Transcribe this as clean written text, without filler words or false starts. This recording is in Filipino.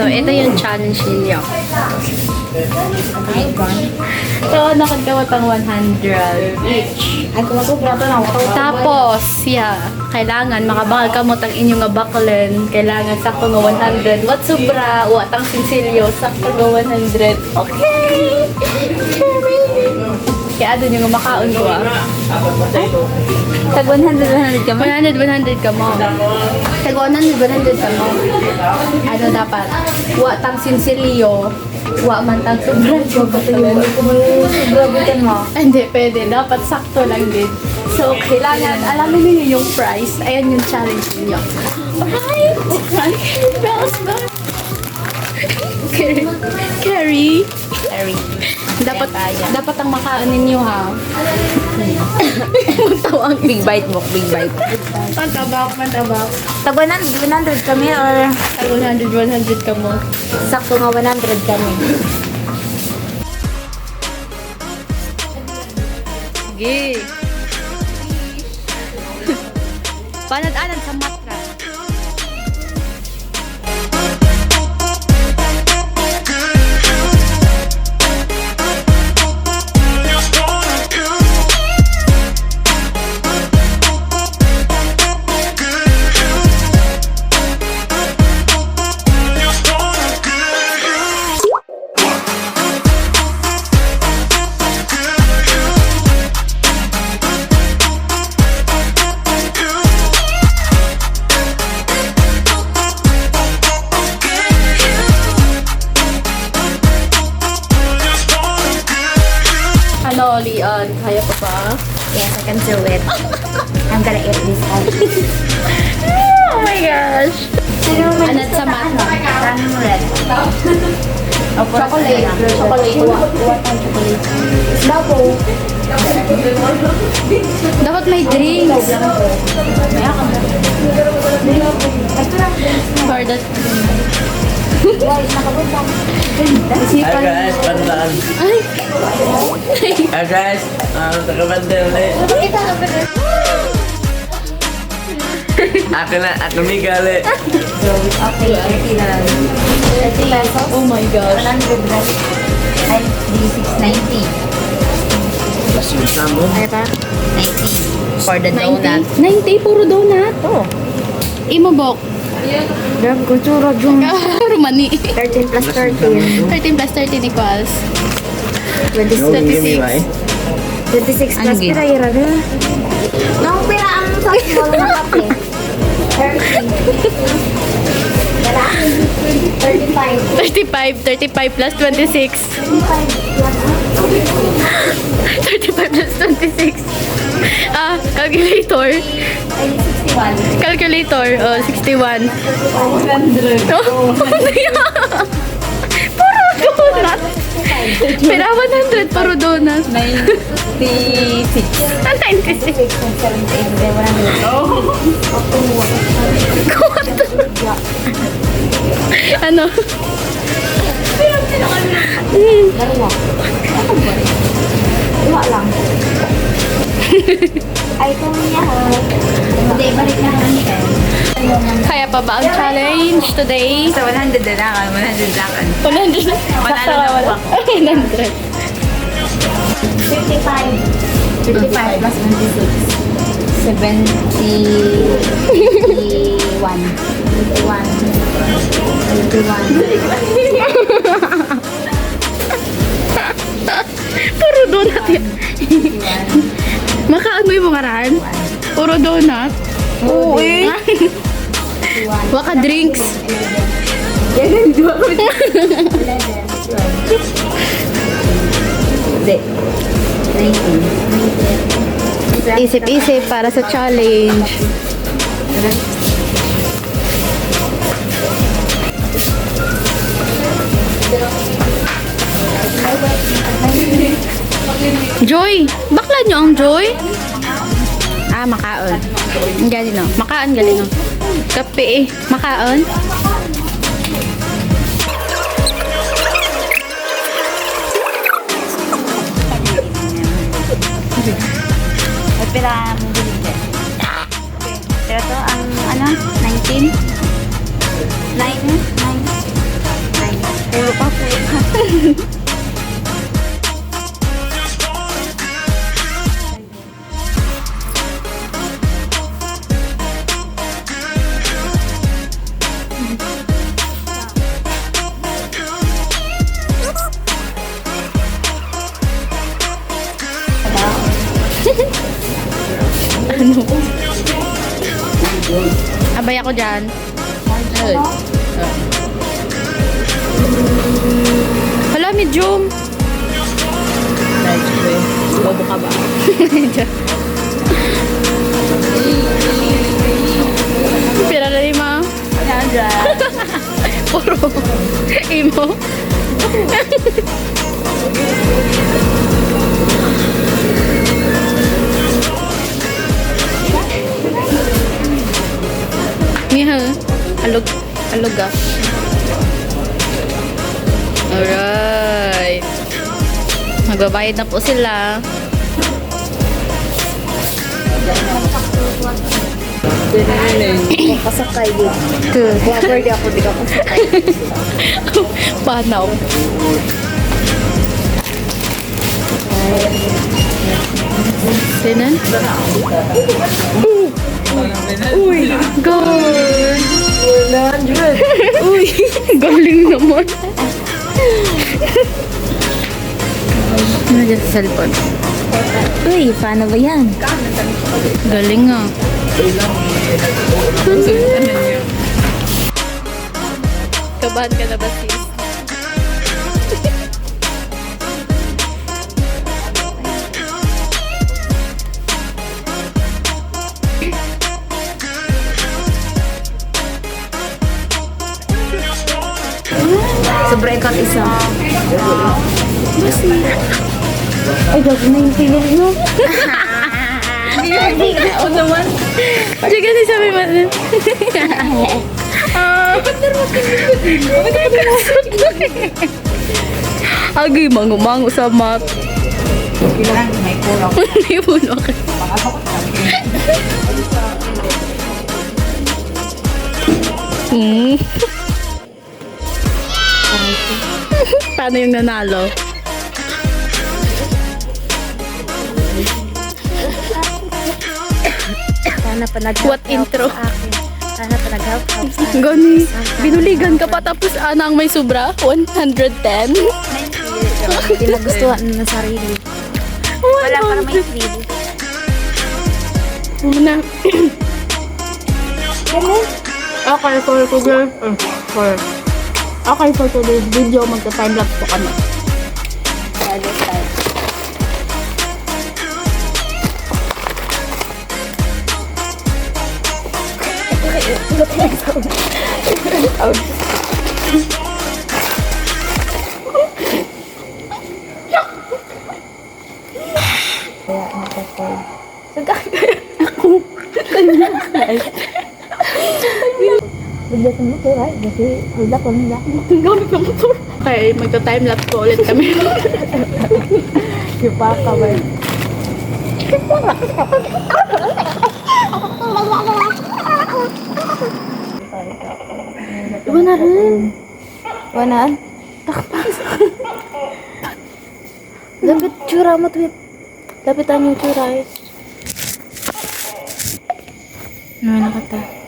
So, ito yung challenge ninyo. So, nakagawatang 100 each. Tapos, kailangan makabangal ka mo tang inyong abaklen. Kailangan sakto nga 100. What sobra? Watang sinsilyo. Sakto nga 100. Okay! Kaya doon yung makaon ko Tag 100 ka mo? 100 ka mo. Tag 100 ka mo. Ano dapat? Watang sinsilyo. Wa man tang sobra. Grabitan mo. Hindi, pwede. Dapat sakto lang din. So, kailangan alamin niyo yung price. Ayan yung challenge niyo. Alright! Bells, bells. Carrie. Dapat ang makaon ninyo, ha? Tawang Big bite mo, big bite. Pantabak. Tag 100 kami or 100 ka mo. sakto nga 100 kami. Sige. Panad-anad sa matra. Ano, Leon? Kaya pa ba? Yes, I can do it. I'm gonna eat this out. Oh my gosh! Anad sa matra. Tanong red. Chocolate. What ang chocolate? Babo. Dapat may drinks. For that. Hi guys, pandaan. Ay! Hi guys, taga-bandel ulit. Ako ni gali. Okay, 30 na lang. 30 pesos. Oh my gosh. 100 right? Ay, 690. Mas yung samo. Ay pa? 90. For the 90? 90? Puro donut? Oh. Imobok. Grab ko, tsura, Jung. Rumani. 13 plus 13. 13 plus 13 equals 26. 26 plus Ang pira, ira na. Nung pira ang sa small na kape. 30. Wala? 35. 35 plus 26. 35 plus 26. Calculator. Ay, 61. Calculator. 61. 100. Oh, ano yan? Puro donut. Pera 100, puro donut. 96. 96. 78. Oh. Ano? Dalawa. Ako ba? Iwa lang. Ay, kung niya ha. Hindi, balik na lang niya. Kaya pa ba ang challenge today? Sa 100 na lang. 100 lang. 100. Panalo na po ako. 100. 55. 55 plus 26. 71. 81. Puro donut yan. Makaan mo yung mga ran? Puro donut? Oo eh. Waka drinks. Yan, dua ko. 11. 19. Isip-isip para sa challenge. Joy! Bakla nyo ang Joy? Makaon. Gali no. Makaan gali no. Kape eh. Makaon. Pera mo bilhin. Pero to ang ano? 19? 9? Puro pa po. Abay ako dyan. Ay. Hala, medium. Bobo ka ba? Pira na lima. Puro. Imo. Niya. Alog. Alog ah. Alright. Magbabayad na po sila. Pasakay dito. Vlogger di ako, di ka pasakay. Panaw. Sinan? Uy! Good! 100. Uy! Galing naman. Ano dyan sa cellphone? Uy, paano ba yan? Galing ah. Kabahan ka na ba, sis? Sobra ikat isa. Ay, gabi na yung tingin mo. Oo naman. Diyan kasi sabi mo na. Agi, mangumango sa mat. May kurang. Hindi mo na ka. Paano yung nanalo? Sana pa nag What intro? Sana pa nag-help sa akin. Gani, binuligan ka pa tapos anang may sobra? 110? Hindi nagustuhan ng sarili. Wala para may feel. Muna. Ganun. Okay, for today. Okay, for today's video, magta-timelapse po kami. Bigla sa motor ay, kasi hulda ko nila. Gamit ng motor. Okay, magta-timelapse po ulit kami. Yung baka ba? Iba na rin. Wanan? Takpas. Lapit tsura mo, tweet. Lapitan yung tsura eh. Ano na kata?